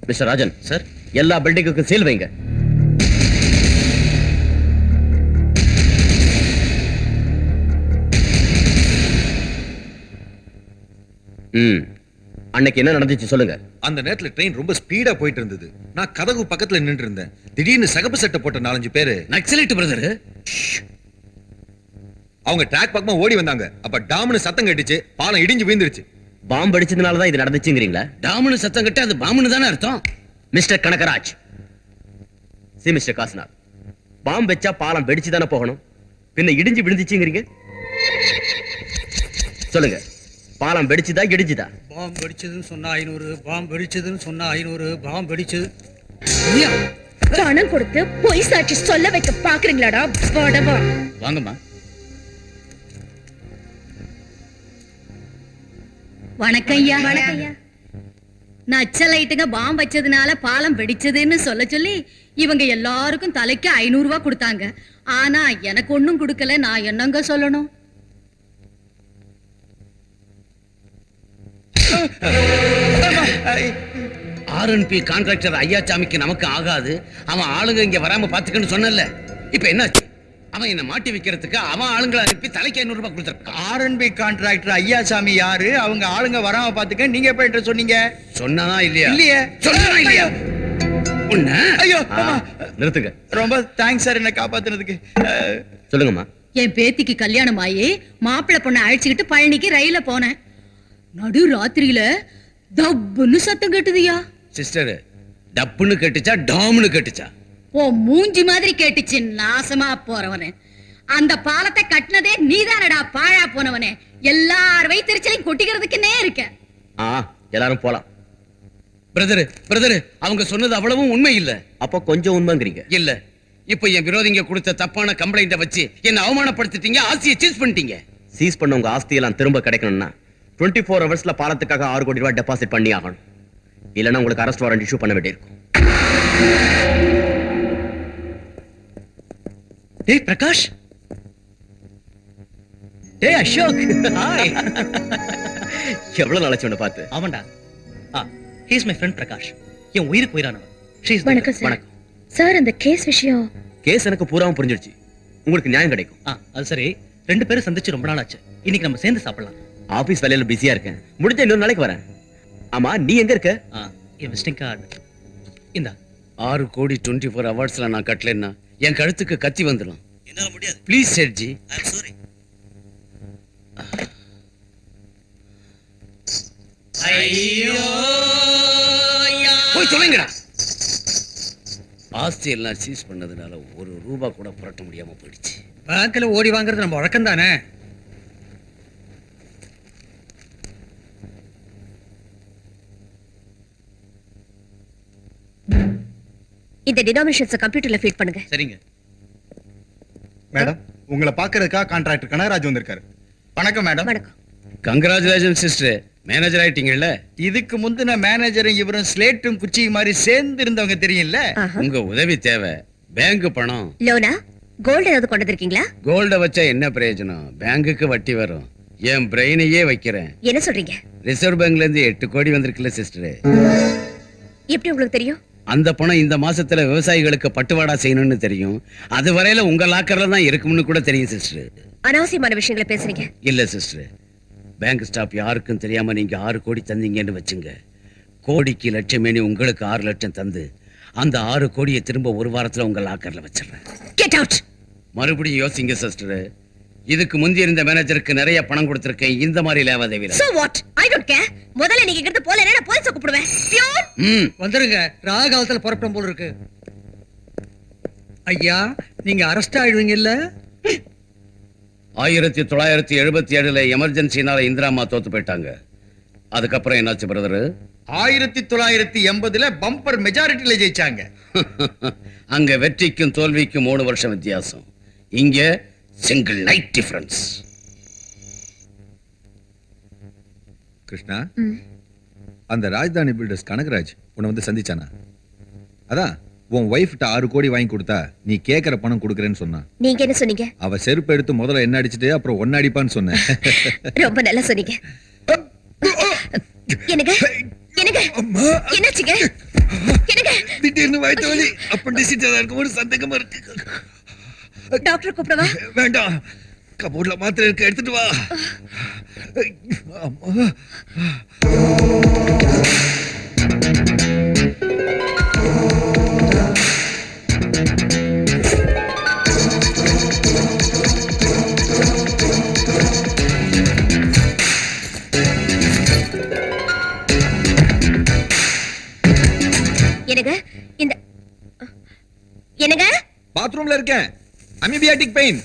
Mister Rajan sir, எல்லா பில்டிங்குக்கும் seal வைங்க. அன்னைக்கு என்ன நடந்துச்சு சொல்லுங்க. அந்த நேரத்துல ட்ரெயின் ரொம்ப ஸ்பீடா போயிட்டு இருந்தது. நான் கதவு பக்கத்துல நின்று இருந்தேன். திடீர்னு சகப்பு சட்டை போட்ட 4-5 பேரு நக்சலைட் பிரதர் அவங்க ட்ராக் பக்கமா ஓடி வந்தாங்க. அப்ப டாம்னு சத்தம் கேட்டுச்சு, பாலம் இடிஞ்சு விழுந்துருச்சு. பாம்பு அடிச்சதுனால தான் இது நடந்துச்சுங்கறீங்களா? டாம்னு சத்தம் கேட்டா அது பாம்புன்னு தானே அர்த்தம். மிஸ்டர் கனகராஜ், சி மிஸ்டர் காசனார், பாம்பு வெச்சா பாலம் வெடிச்சு தானே போகணும், பின்ன இடிஞ்சு விழுந்துச்சுங்கறீங்க. சொல்லுங்க, பாலம் வெடிச்சுதா இடிஞ்சுதா? பாம்பு வெடிச்சதுன்னு சொன்னா 500, பாம்பு வெடிச்சதுன்னு சொன்னா 500, பாம்பு வெடிச்சது. பணம் கொடுத்து பொய் சாட்சி சொல்ல வைக்க பாக்குறீங்களாடா படவா? வாங்கம்மா. வணக்கம் ஐயா. நக்சலைட்டுங்க பாம்பு வச்சதுனால பாலம் வெடிச்சதுன்னு சொல்ல சொல்லி இவங்க எல்லாருக்கும் தலைக்கு 500 ரூபாய் கொடுத்தாங்க. ஆனா எனக்கு ஒண்ணும் கொடுக்கல. நான் என்னங்க சொல்லணும்? ஆர்என்பி கான்ட்ராக்டர் ஐயாச்சாமிக்கு நமக்கு ஆகாது. அவன் ஆளுங்க இங்க வராம பாத்துக்கன்னு சொன்னல. இப்ப என்னாச்சு? அவன் என்ன மாட்டி வைக்கிறதுக்கு அவன் ஆளுங்களை அனுப்பி தலைக்கு 500 ரூபாய் கொடுத்திருக்கான். ஆர்என்பி கான்ட்ராக்டர் ஐயாசாமி யாரு? அவங்க ஆளுங்க வராம பாத்துக்க நீங்க எப்ப சொன்னீங்க? சொன்னதா இல்லையா? இல்லையே. சொன்னதா இல்லையா? ஐயோ நிறுத்துங்க. ரொம்ப தேங்க்ஸ் சார் என்ன காப்பாத்துனதுக்கு. சொல்லுங்கம்மா. என் பேத்திக்கு கல்யாணம் ஆயி மாப்பிள்ளை பொண்ணை அழைச்சுக்கிட்டு பழனிக்கு ரயில போனேன். நடு ராத்திரியில தப்புன்னு சத்தம் கேட்டுதியா. சிஸ்டர், டப்புன்னு கேட்டுச்சா டாம்னு கேட்டுச்சா? ஓ மூஞ்சி மாதிரி கேட்டுச்சு. நாசமா போறவனே, அந்த பாலத்தை கட்டினதே நீதானடா பாழா போனவனே. எல்லார் வயிற்றுச்சலையும் கொட்டிக்கிறதுக்குன்னே இருக்க. எல்லாரும் போலாம். பிரதர், அவங்க சொன்னது அவ்வளவும் உண்மை இல்ல. அப்ப கொஞ்சம் உண்மைங்கிறீங்க இல்ல? இப்ப என் விரோதிங்க கொடுத்த தப்பான கம்ப்ளைண்ட வச்சு என்ன அவமானப்படுத்திட்டீங்க, ஆஸ்தியை சீஸ் பண்ணிட்டீங்க. சீஸ் பண்ண உங்க ஆஸ்தியெல்லாம் திரும்ப கிடைக்கணும்னா 24 ஹவர்ஸ்ல பாலத்துக்காக 6 கோடி ரூபாய் டெபாசிட் பண்ணி ஆகணும். இல்லைன்னா உங்களுக்கு அரெஸ்ட் வாரண்ட் இஷ்யூ பண்ண வேண்டியிருக்கும். டேய் பிரகாஷ், டேய் அசோக், ஹாய். எவ்வளவு நாளாச்சு உன்னை பார்த்து? ஆமாண்டா. He is my friend Prakash. என் உயிருக்கு உயிரானவன். வணக்கம் சார். வணக்கம் சார், அந்த கேஸ் விஷயம். கேஸ் எனக்கு பூராவும் புரிஞ்சிடுச்சு. உங்களுக்கு நியாயம் கிடைக்கும். அது சரி. 2 பேரும் சந்திச்சு ரொம்ப நாள் ஆச்சு. இன்னைக்கு நம்ம சேர்ந்து சாப்பிடலாம். ஆபீஸ் வேலையில பிஸியா இருக்கேன். முடிஞ்ச இன்னொரு நாளைக்கு வரேன். ஆமா, நீ எங்க இருக்க? என் விசிட்டிங் கார்டு இந்தா. 6 கோடி 24 ஹவர்ஸ்ல நான் கட்டலன்னா என் கழுத்துக்கு கத்தி வந்துடும். என்னால முடியாது. ப்ளீஸ் சேட்ஜி. I am sorry. ஐயோ போய் சொல்லுங்கடா. ஆஸ்தி எல்லாம் சீஸ் பண்ணதுனால 1 ரூபாய் கூட புரட்ட முடியாம போயிடுச்சு. பேங்க்ல ஓடி வாங்குறது நம்ம வழக்கம் தானே. இந்த டினாமினேஷன்ஸ் கம்ப்யூட்டர்ல ஃபீட் பண்ணுங்க. சரிங்க மேடம். உங்களை பாக்குறதுக்காக கான்ட்ராக்டர் கனகராஜ் வந்திருக்காரு. வணக்கம் மேடம். வணக்கம். கங்க்ராச்சுலேஷன் சிஸ்டர், மேனேஜர் ஆயிட்டீங்கல்ல. இதுக்கு முந்தின மேனேஜரும் இவரும் ஸ்லேட்டும் குச்சி மாதிரி சேர்ந்து இருந்தவங்க தெரியும்ல. உங்க உதவி தேவை. பேங்க் பணம். லோனா கோல்ட் ஏதாவது கொண்டு வந்திருக்கீங்களா? கோல்ட வச்சா என்ன பிரயோஜனம்? பேங்குக்கு வட்டி வரும். என் பிரெயினையே வைக்கிறேன். என்ன சொல்றீங்க? ரிசர்வ் பேங்க்ல இருந்து 8 கோடி வந்திருக்குல்ல சிஸ்டர். எப்படி உங்களுக்கு தெரியும்? அந்த பணம் இந்த மாசத்துல விவசாயிகளுக்கு பட்டுவாடா செய்யணும்னு தெரியும். அது வரையில உங்க லாக்கர்ல தான் இருக்கும்னு கூட தெரியும் சிஸ்டர். அனாவசியமான விஷயங்களை பேசுறீங்க. இல்ல சிஸ்டர், பேங்க் ஸ்டாப் யாருக்கும் தெரியாம நீங்க 6 கோடி தந்தீங்கன்னு வச்சுங்க. கோடிக்கு லட்சமேனி உங்களுக்கு 6 லட்சம் தந்து அந்த 6 கோடியை திரும்ப 1 வாரத்துல உங்க லாக்கர்ல வச்சிடுறேன். Get out. மறுபடியும் யோசிங்க சிஸ்டர். இதுக்கு முந்தி இருந்த மேனேஜருக்கு நிறைய பணம் கொடுத்திருக்கேன் இந்த மாதிரி லேவாதேவில. So what? I don't care. முதல்ல நீங்க இங்கிருந்து போலனா நான் போலீஸை கூப்பிடுவேன். பியூன் வந்துருங்க. ராகாவத்துல புறப்படும் போல இருக்கு. ஐயா, நீங்க அரெஸ்ட் ஆயிடுவீங்க இல்ல? 1977ல எமர்ஜென்சினால இந்திராமா தோத்து போயிட்டாங்க. அதுக்கப்புறம் என்னாச்சு பிரதர்? 1980ல பம்பர் மெஜாரிட்டில ஜெயிச்சாங்க. அங்க வெற்றிக்கும் தோல்விக்கும் 3 வருஷம் வித்தியாசம். இங்க சிங்கிள் நைட் டிஃபரன்ஸ். கிருஷ்ணா, அந்த ராஜதானி பில்டர்ஸ் கனகராஜ் உன்னை வந்து சந்திச்சானா? அதான் உன் ஒய்ஃப்ட்ட 6 கோடி வாங்கி கொடுத்தா நீ கேட்கற பணம் கொடுக்கறேன்னு சொன்னா. நீங்க என்ன சொன்னீங்க? அவ செருப்பு எடுத்து முதல்ல என்ன அடிச்சுட்டு அப்புறம் ஒன்னு அடிப்பான்னு சொன்னேன். ரொம்ப நல்லா சொன்னீங்க. எனக்கு எனக்கு என்னாச்சுங்க? எனக்கு திடீர்னு வயித்து வலி அப்பண்டிசிட்டா இருக்கும்போது சந்தேகமா இருக்கு. டாக்டர் கூப்பிடவா? வேண்டாம், கபோர்ட்ல மாத்திரை இருக்கு, எடுத்துட்டு வா. அம்மா. எனக்கு இந்த எனக்கு பாத்ரூம்ல இருக்கேன். அமீபியாட்டிக் பெயின்,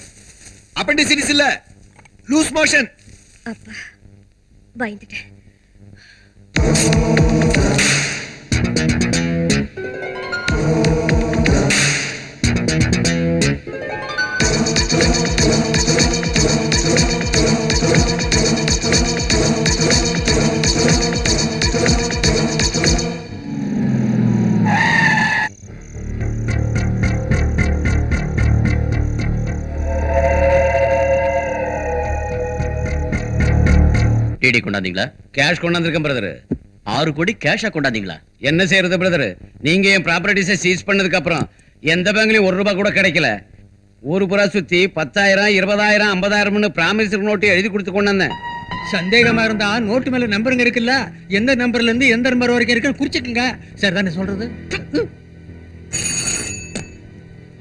அப்பண்டிசிட்டிஸ் இல்ல, லூஸ் மோஷன். அப்பா பயந்துட்டேன். டிடி கொண்டாந்தீங்களா? கேஷ் கொண்டாந்துருக்கேன் பிரதர். 6 கோடி கேஷா கொண்டாந்தீங்களா? என்ன செய்யறது பிரதர், நீங்க என் ப்ராப்பர்ட்டிஸை சீஸ் பண்ணதுக்கு அப்புறம் எந்த பேங்க்லயும் 1 ரூபாய் கூட கிடைக்கல. ஊரு புறா சுத்தி 10,000 20,000 50,000 பிராமிஸ் நோட்டு எழுதி கொடுத்து கொண்டாந்தேன். சந்தேகமா இருந்தா நோட்டு மேல நம்பருங்க இருக்குல்ல, எந்த நம்பர்ல இருந்து எந்த நம்பர் வரைக்கும் இருக்கு குறிச்சுக்குங்க. சார் தானே சொல்றது.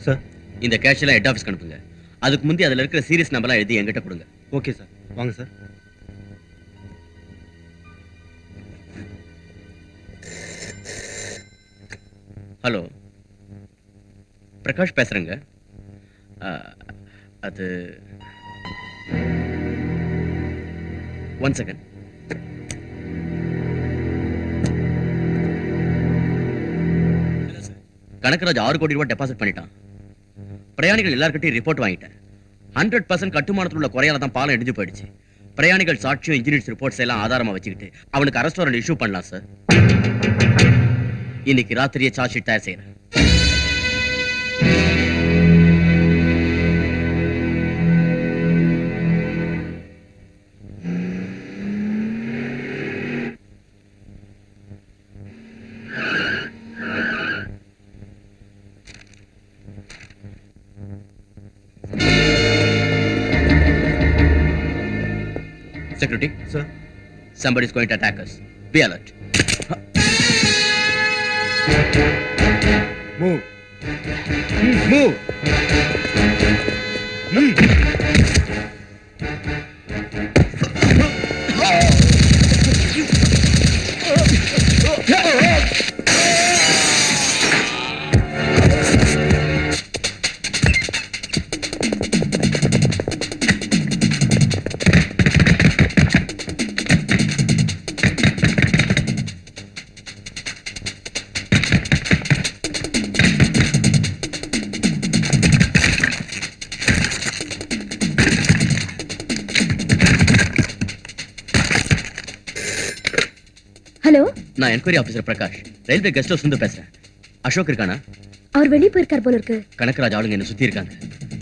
சார், இந்த கேஷ் எல்லாம் ஹெட் ஆஃபீஸ்க்கு அனுப்புங்க. அதுக்கு முந்தி அதுல இருக்கிற சீரியஸ் நம்பர்லாம் எழுதி என்கிட்ட கொடுங்க. ஓகே சார், வாங்க சார். ஹலோ, பிரகாஷ் பேசுறேங்க. அது 1 செகண்ட். கனகராஜ் 6 கோடி ரூபாய் டெபாசிட் பண்ணிட்டான். பிரயாணிகள் எல்லார்கிட்டையும் ரிப்போர்ட் வாங்கிட்டேன். 100% கட்டுமானத்தில் உள்ள குறையால தான் பாலம் இடிஞ்சு போயிடுச்சு. பிரயாணிகள் சாட்சியும் இன்ஜினியர்ஸ் ரிப்போர்ட்ஸ் எல்லாம் ஆதாரமா வச்சுக்கிட்டு அவனுக்கு அரெஸ்ட் வாரண்ட் இஷ்யூ பண்ணலாம் சார். இன்னைக்கு ராத்திரியே சார்ஜ் ஷீட் தயார் செய்யறேன். Security, Sir. somebody is going to attack us. Be alert. Move. Move. Hello, நான் enquiry officer Prakash, railway guest house இருந்து பேசுறேன். அசோக் இருக்கானா? அவர் வெளியே போயிருக்கார் போல இருக்கு. கனகராஜ் ஆளுங்க என்ன சுத்தி இருக்காங்க.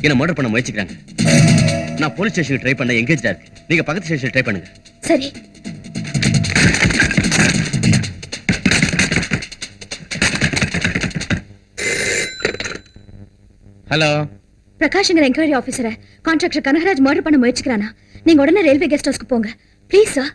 என்ன மர்டர் பண்ண முயற்சிக்கிறாங்க. நான் போலீஸ் ஸ்டேஷனுக்கு ட்ரை பண்ண எங்கேஜா இருக்கு. நீங்க பக்கத்து ஸ்டேஷன் ட்ரை பண்ணுங்க. சரி. ஹலோ, பிரகாஷ்ங்கிற என்கொயரி ஆபீசரை கான்ட்ராக்டர் கனகராஜ் மர்டர் பண்ண முயற்சிக்கிறானா? நீங்க உடனே ரயில்வே கெஸ்ட் ஹவுஸ்க்கு போங்க ப்ளீஸ் சார்.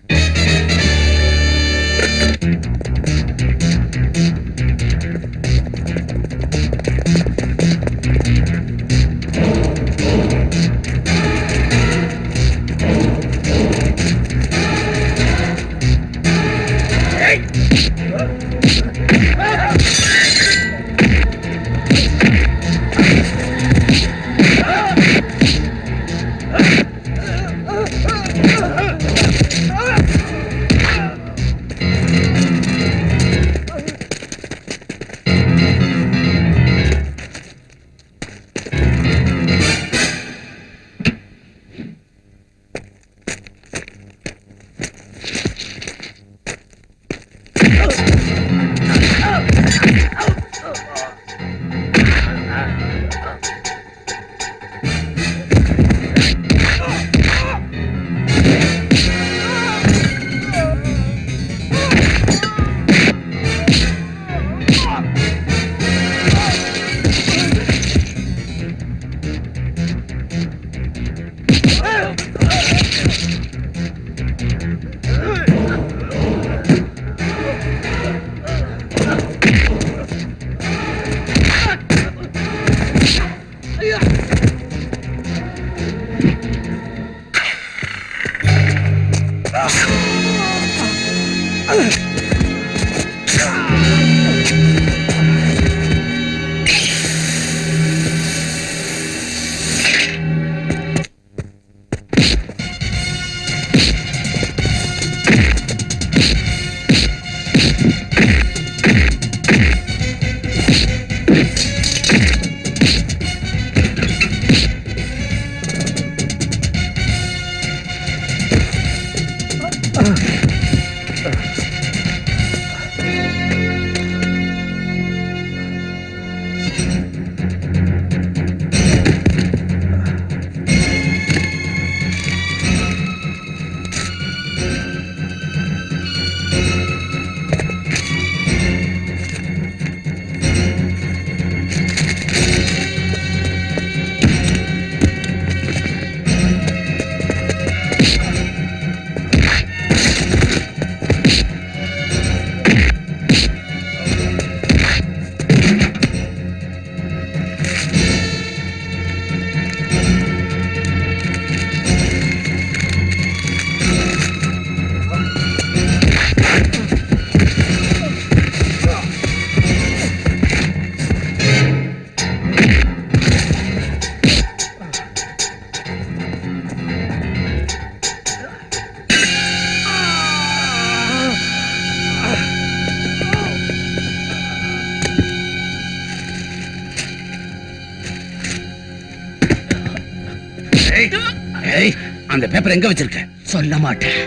ஏய், அந்த பேப்பர் எங்க வச்சிருக்க? சொல்ல மாட்டேன்.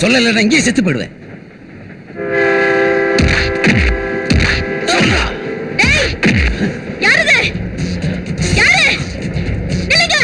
சொல்லல இங்கேயே செத்து போயிடுவேன். டேய், யாரது? யாரு? நில்லுங்க.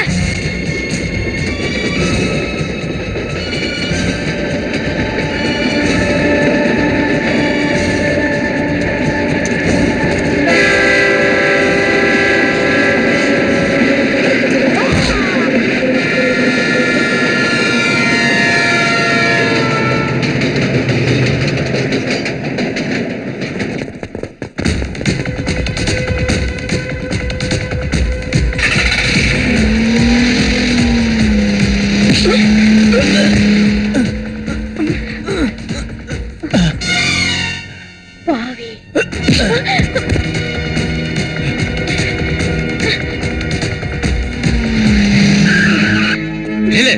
பாவி. நில்லு.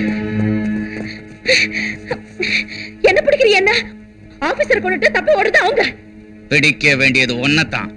என்ன பிடிக்கிற என்ன? ஆபீசர் கொண்டுட்டு தப்பி ஓடுது அவங்க. பிடிக்க வேண்டியது ஒன்னதான்.